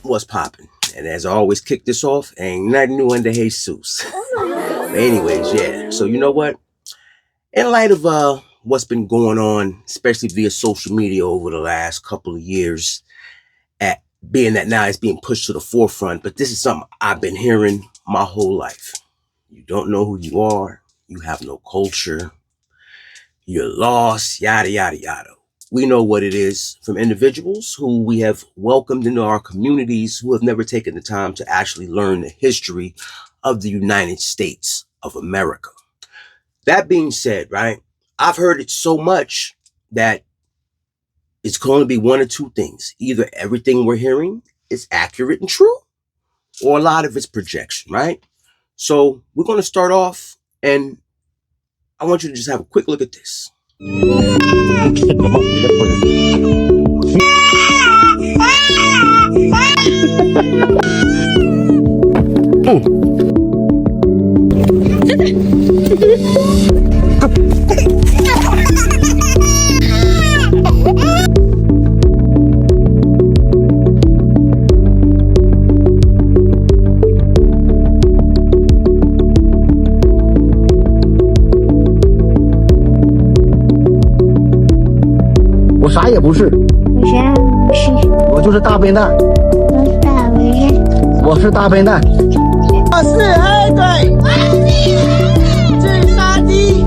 What's popping? And as I always kick this off, ain't nothing new under Jesus. But anyways, yeah. So you know what? In light of what's been going on, especially via social media over the last couple of years, at being that now it's being pushed to the forefront, but this is something I've been hearing my whole life. You don't know who you are, you have no culture, you're lost, yada yada yada. We know what it is from individuals who we have welcomed into our communities who have never taken the time to actually learn the history of the United States of America. That being said, right, I've heard it so much that it's going to be one of two things. Either everything we're hearing is accurate and true, or a lot of it's projection, right? So we're going to start off, and I want you to just have a quick look at this.我啥也不是，我啥也不是，我就是大笨蛋，我是大笨蛋，我是大笨蛋。我是黑鬼，自杀鸡。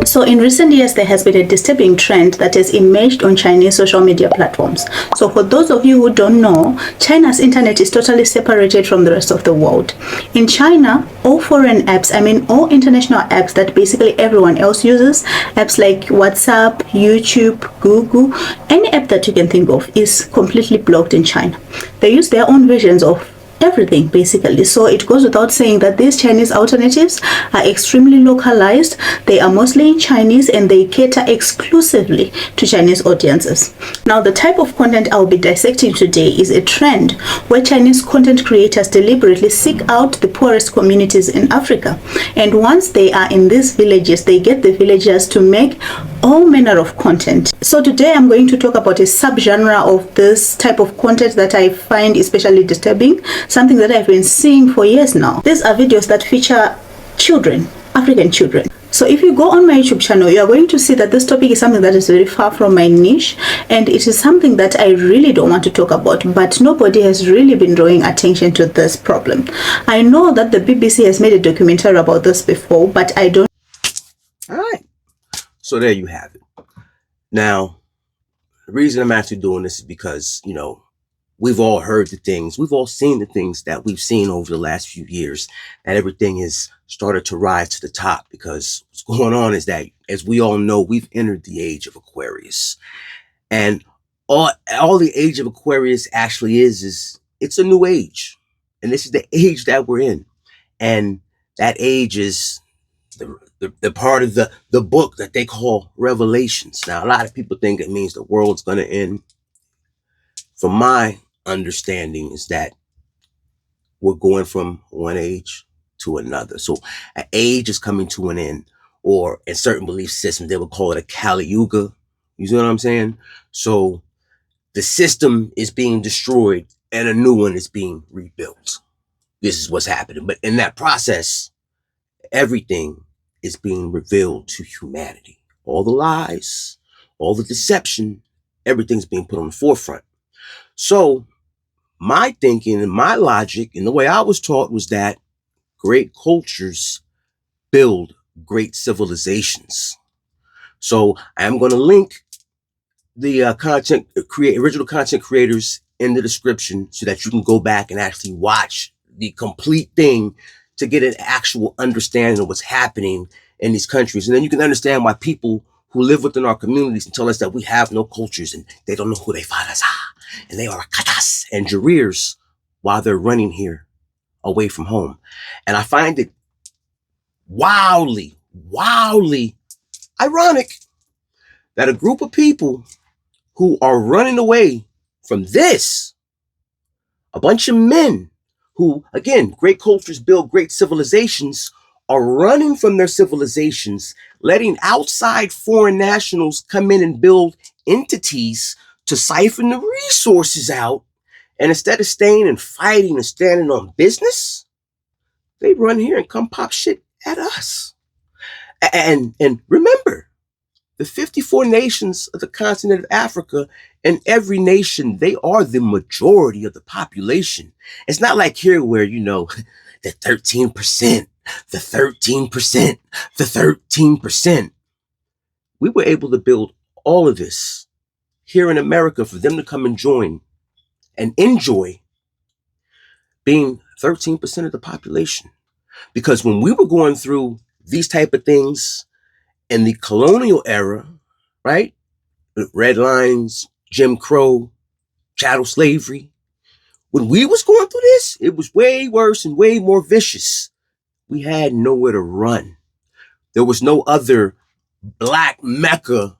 So in recent years, there has been a disturbing trend that has emerged on Chinese social media platforms. So for those of you who don't know, China's internet is totally separated from the rest of the world. In China, all foreign apps, all international apps that basically everyone else uses, apps like WhatsApp, YouTube, Google, any app that you can think of is completely blocked in China. They use their own versions of everything basically. So it goes without saying that these Chinese alternatives are extremely localized. They are mostly in Chinese and they cater exclusively to Chinese audiences. Now, the type of content I'll be dissecting today is a trend where Chinese content creators deliberately seek out the poorest communities in Africa, and once they are in these villages, they get the villagers to make all manner of content. So today I'm going to talk about a subgenre of this type of content that I find especially disturbing, something that I've been seeing for years now. These are videos that feature children, African children. So if you go on my YouTube channel, you are going to see that this topic is something that is very far from my niche, and it is something that I really don't want to talk about, but nobody has really been drawing attention to this problem. I know that the BBC has made a documentary about this before, but I don't. All right. So there you have it. Now, the reason I'm actually doing this is because, we've all heard the things, we've all seen the things that we've seen over the last few years, that everything has started to rise to the top, because what's going on is that, as we all know, we've entered the age of Aquarius. And all the age of Aquarius actually is it's a new age. And this is the age that we're in. And that age is the part of the book that they call Revelations. Now, a lot of people think it means the world's going to end. From my understanding is that we're going from one age to another. So an age is coming to an end, or in certain belief systems, they would call it a Kali Yuga. You see what I'm saying? So the system is being destroyed and a new one is being rebuilt. This is what's happening. But in that process, everything is being revealed to humanity. All the lies, all the deception, everything's being put on the forefront. So my thinking and my logic and the way I was taught was that great cultures build great civilizations. So I'm going to link the original content creators in the description so that you can go back and actually watch the complete thing to get an actual understanding of what's happening in these countries. And then you can understand why people who live within our communities and tell us that we have no cultures and they don't know who their fathers are, and they are katas and jarirs while they're running here away from home. And I find it wildly ironic that a group of people who are running away from this, a bunch of men who, again, great cultures build great civilizations, are running from their civilizations, letting outside foreign nationals come in and build entities to siphon the resources out And instead of staying and fighting and standing on business, they run here and come pop shit at us. And remember, the 54 nations of the continent of Africa, and every nation, they are the majority of the population. It's not like here where, you know, the 13%, the 13%, the 13%. We were able to build all of this here in America for them to come and join and enjoy being 13% of the population. Because when we were going through these type of things in the colonial era, right? Red lines, Jim Crow, chattel slavery. When we was going through this, it was way worse and way more vicious. We had nowhere to run. There was no other black Mecca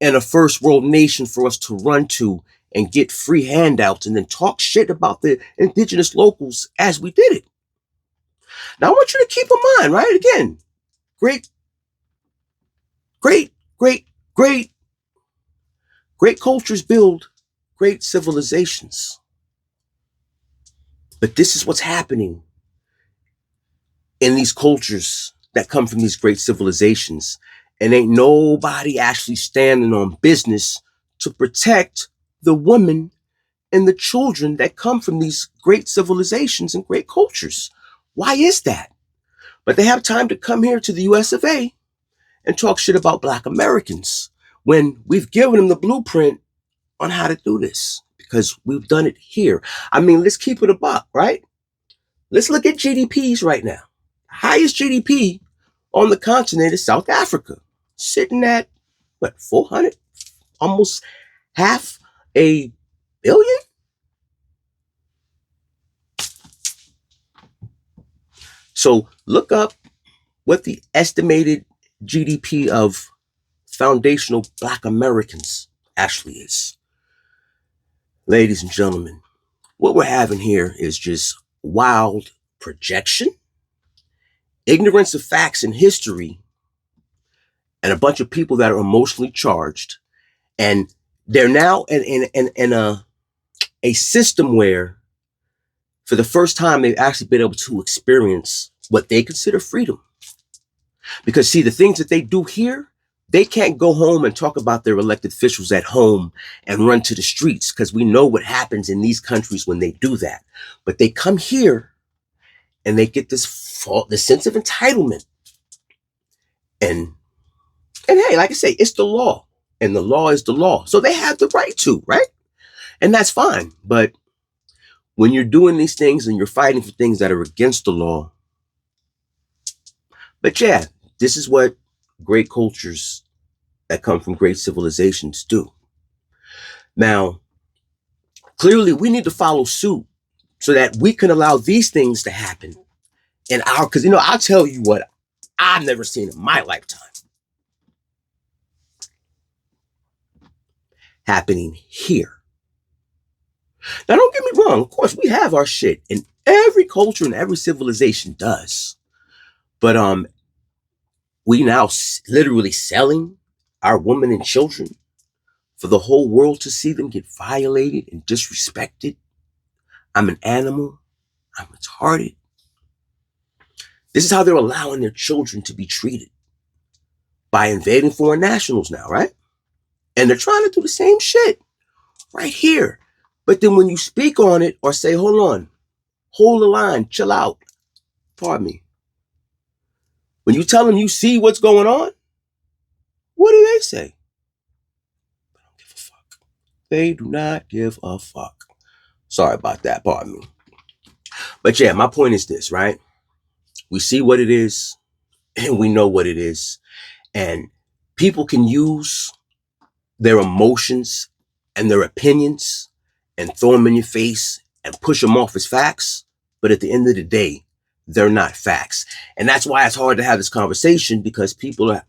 in a first world nation for us to run to and get free handouts and then talk shit about the indigenous locals as we did it. Now I want you to keep in mind, right? Again, great cultures build great civilizations. But this is what's happening in these cultures that come from these great civilizations. And ain't nobody actually standing on business to protect the women and the children that come from these great civilizations and great cultures. Why is that? But they have time to come here to the US of A and talk shit about Black Americans when we've given them the blueprint on how to do this, because we've done it here. I mean, let's keep it a buck, right? Let's look at GDPs right now. Highest GDP on the continent is South Africa, sitting at, what, 400? Almost half a billion? So look up what the estimated GDP of foundational Black Americans actually is. Ladies and gentlemen, what we're having here is just wild projection, ignorance of facts and history, and a bunch of people that are emotionally charged. And they're now in a system where, for the first time, they've actually been able to experience what they consider freedom. Because, see, the things that they do here, they can't go home and talk about their elected officials at home and run to the streets, because we know what happens in these countries when they do that. But they come here and they get this sense of entitlement. And hey, like I say, it's the law, and the law is the law. So they have the right to, right? And that's fine. But when you're doing these things and you're fighting for things that are against the law, but yeah, this is what great cultures that come from great civilizations do. Now, clearly we need to follow suit so that we can allow these things to happen in our, because, you know, I'll tell you what I've never seen in my lifetime happening here. Now, don't get me wrong. Of course, we have our shit, and every culture and every civilization does. But we now literally selling our women and children for the whole world to see them get violated and disrespected. I'm an animal. I'm retarded. This is how they're allowing their children to be treated by invading foreign nationals now, right? And they're trying to do the same shit right here. But then when you speak on it or say, hold on, hold the line, chill out, pardon me. When you tell them you see what's going on, what do they say? I don't give a fuck. They do not give a fuck. Sorry about that, pardon me. But yeah, my point is this, right? We see what it is and we know what it is. And people can use their emotions and their opinions and throw them in your face and push them off as facts. But at the end of the day, they're not facts. And that's why it's hard to have this conversation, because people are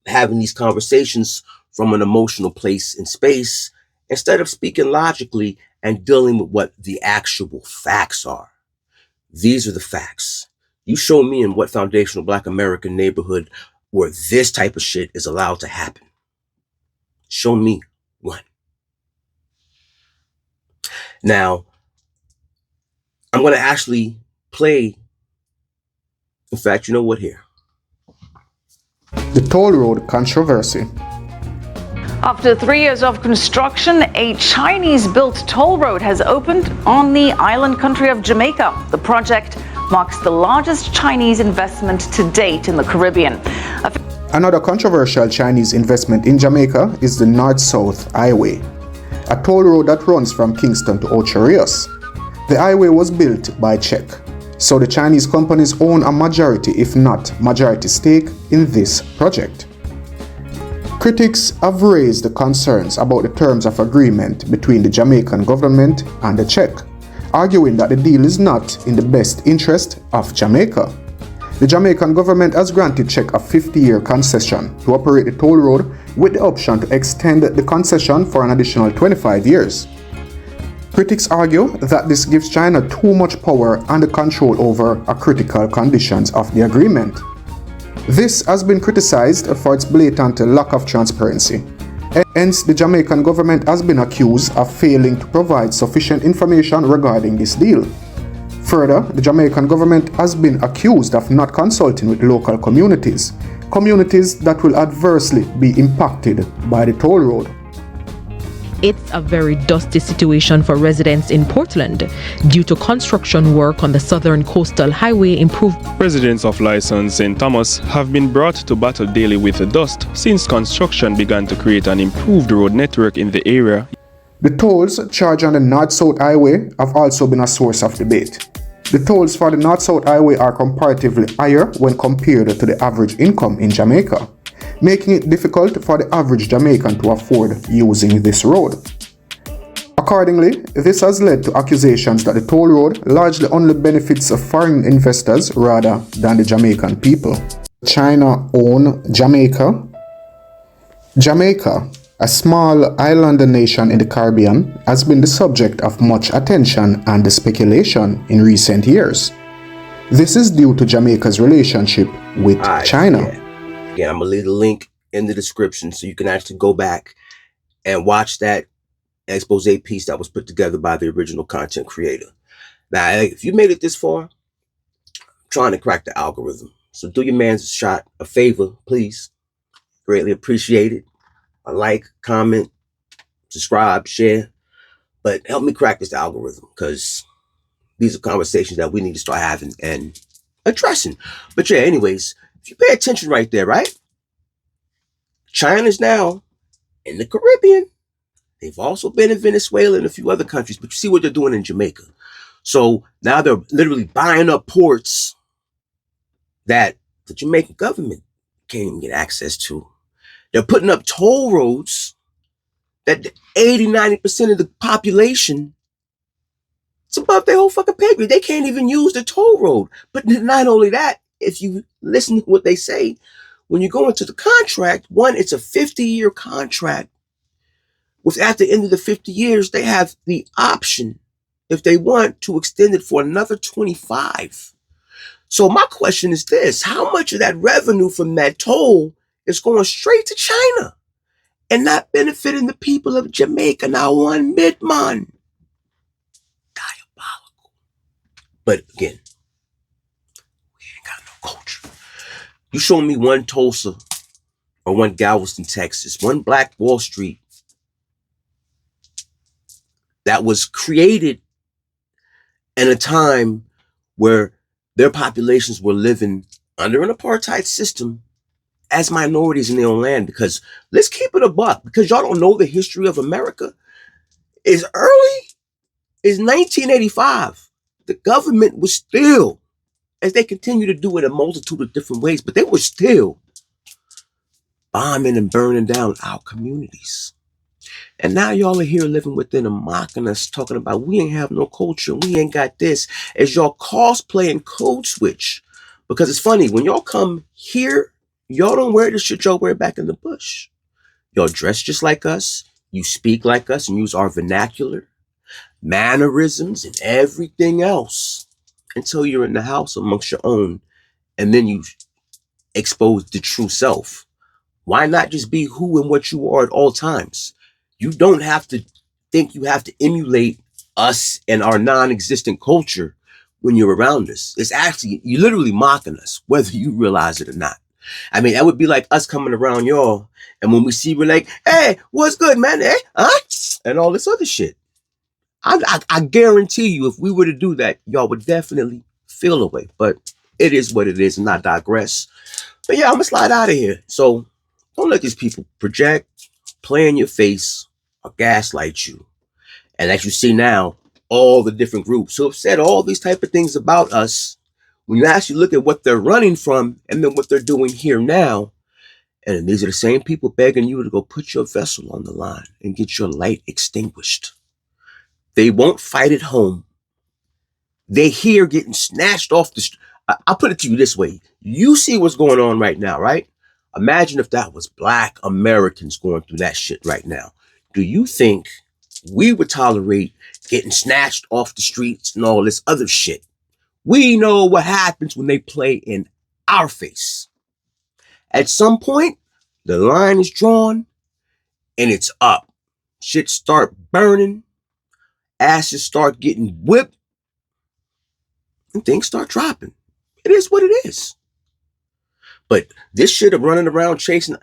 having these conversations from an emotional place and space instead of speaking logically and dealing with what the actual facts are. These are the facts. You show me in what foundational Black American neighborhood where this type of shit is allowed to happen. Show me one. Now, I'm going to actually play. In fact, you know what? Here. The toll road controversy. After 3 years of construction, a Chinese-built toll road has opened on the island country of Jamaica. The project marks the largest Chinese investment to date in the Caribbean. Another controversial Chinese investment in Jamaica is the North-South Highway, a toll road that runs from Kingston to Ocho Rios. The highway was built by Czech, so the Chinese companies own a majority, if not majority stake, in this project. Critics have raised the concerns about the terms of agreement between the Jamaican government and the Czech, arguing that the deal is not in the best interest of Jamaica. The Jamaican government has granted Czech a 50-year concession to operate the toll road with the option to extend the concession for an additional 25 years. Critics argue that this gives China too much power and control over a critical conditions of the agreement. This has been criticized for its blatant lack of transparency. Hence, the Jamaican government has been accused of failing to provide sufficient information regarding this deal. Further, the Jamaican government has been accused of not consulting with local communities that will adversely be impacted by the toll road. It's a very dusty situation for residents in Portland due to construction work on the Southern Coastal Highway improvement. Residents of License St. Thomas have been brought to battle daily with the dust since construction began to create an improved road network in the area. The tolls charged on the North-South Highway have also been a source of debate. The tolls for the North-South Highway are comparatively higher when compared to the average income in Jamaica, making it difficult for the average Jamaican to afford using this road. Accordingly, this has led to accusations that the toll road largely only benefits foreign investors rather than the Jamaican people. China owns Jamaica. Jamaica, a small island nation in the Caribbean, has been the subject of much attention and speculation in recent years. This is due to Jamaica's relationship with China. Yeah. Again, I'm going to leave the link in the description so you can actually go back and watch that expose piece that was put together by the original content creator. Now, if you made it this far, I'm trying to crack the algorithm. So do your man a favor, please. Greatly appreciate it. A like, comment, subscribe, share. But help me crack this algorithm, because these are conversations that we need to start having and addressing. But yeah, anyways, if you pay attention right there, right? China's now in the Caribbean. They've also been in Venezuela and a few other countries, but you see what they're doing in Jamaica. So now they're literally buying up ports that the Jamaican government can't even get access to. They're putting up toll roads that 80-90% of the population, it's above their whole fucking pay grade. They can't even use the toll road. But not only that, if you listen to what they say, when you go into the contract, one, it's a 50-year contract. With at the end of the 50 years, they have the option, if they want, to extend it for another 25. So my question is this: how much of that revenue from that toll is going straight to China and not benefiting the people of Jamaica? Now, one bit, man. Diabolical. But again, we ain't got no culture. You show me one Tulsa or one Galveston, Texas, one Black Wall Street that was created in a time where their populations were living under an apartheid system as minorities in their own land. Because let's keep it a buck, because y'all don't know the history of America. As early as 1985, the government was still, as they continue to do it a multitude of different ways, but they were still bombing and burning down our communities. And now y'all are here living within and mocking us, talking about we ain't have no culture, we ain't got this, as y'all cosplay and code switch. Because it's funny, when y'all come here, y'all don't wear the shit y'all wear back in the bush. Y'all dress just like us, you speak like us, and use our vernacular, mannerisms, and everything else until you're in the house amongst your own, and then you expose the true self. Why not just be who and what you are at all times? You don't have to think you have to emulate us and our non-existent culture when you're around us. It's actually, you're literally mocking us, whether you realize it or not. I mean, that would be like us coming around y'all, and when we see, we're like, hey, what's good, man? Eh? Huh? And all this other shit. I guarantee you, if we were to do that, y'all would definitely feel away. But it is what it is, and I digress. But yeah, I'm gonna slide out of here. So don't let these people project, play in your face, or gaslight you. And as you see now, all the different groups who have said all these type of things about us, when you actually look at what they're running from and then what they're doing here now, and these are the same people begging you to go put your vessel on the line and get your light extinguished. They won't fight at home. They here getting snatched off the street. I'll put it to you this way. You see what's going on right now, right? Imagine if that was Black Americans going through that shit right now. Do you think we would tolerate getting snatched off the streets and all this other shit? We know what happens when they play in our face. At some point, the line is drawn and it's up. Shit start burning. Asses start getting whipped. And things start dropping. It is what it is. But this shit of running around chasing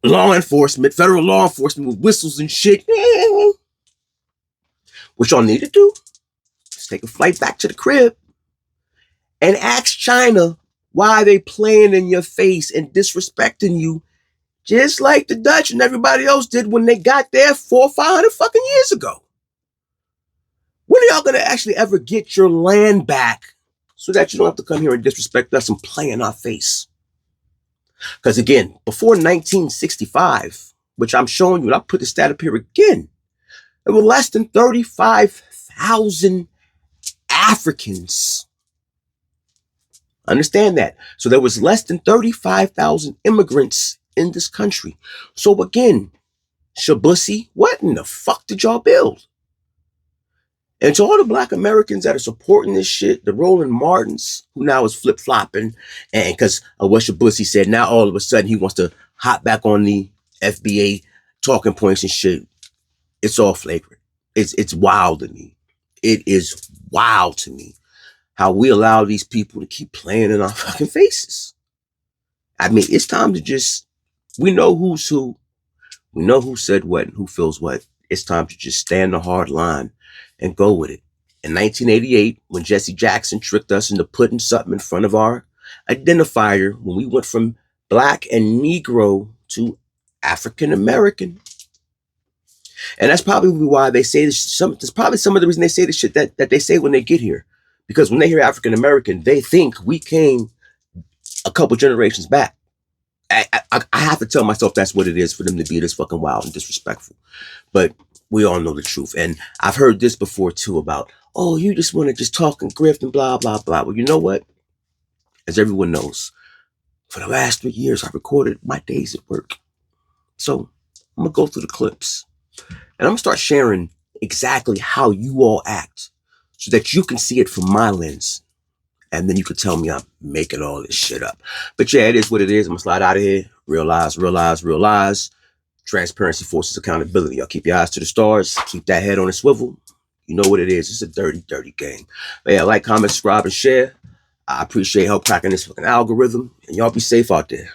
law enforcement, federal law enforcement with whistles and shit. What y'all need to do is take a flight back to the crib and ask China why they playing in your face and disrespecting you, just like the Dutch and everybody else did when they got there 400 or 500 fucking years ago. When are y'all gonna actually ever get your land back so that you don't have to come here and disrespect us and play in our face? Because again, before 1965, which I'm showing you, and I'll put the stat up here again, there were less than 35,000 Africans. Understand that. So there was less than 35,000 immigrants in this country. So again, Shabussy, what in the fuck did y'all build? And to all the Black Americans that are supporting this shit, the Roland Martins, who now is flip-flopping, and because of what Shabussy said, now all of a sudden he wants to hop back on the FBA talking points and shit. It's all flagrant. It's wild to me. It is wild to me how we allow these people to keep playing in our fucking faces. I mean, it's time to just, we know who's who. We know who said what and who feels what. It's time to just stand the hard line and go with it. In 1988, when Jesse Jackson tricked us into putting something in front of our identifier, when we went from Black and Negro to African American. And that's probably why they say this. That's probably some of the reason they say the shit that they say when they get here. Because when they hear African American, they think we came a couple generations back. I have to tell myself that's what it is for them to be this fucking wild and disrespectful. But we all know the truth. And I've heard this before too about, oh, you just want to just talk and grift and blah, blah, blah. Well, you know what? As everyone knows, for the last 3 years, I've recorded my days at work. So I'm going to go through the clips. And I'm going to start sharing exactly how you all act so that you can see it from my lens. And then you can tell me I'm making all this shit up. But yeah, it is what it is. I'm going to slide out of here. Real lies, real lies, real lies. Transparency forces accountability. Y'all keep your eyes to the stars. Keep that head on a swivel. You know what it is. It's a dirty, dirty game. But yeah, like, comment, subscribe, and share. I appreciate help cracking this fucking algorithm. And y'all be safe out there.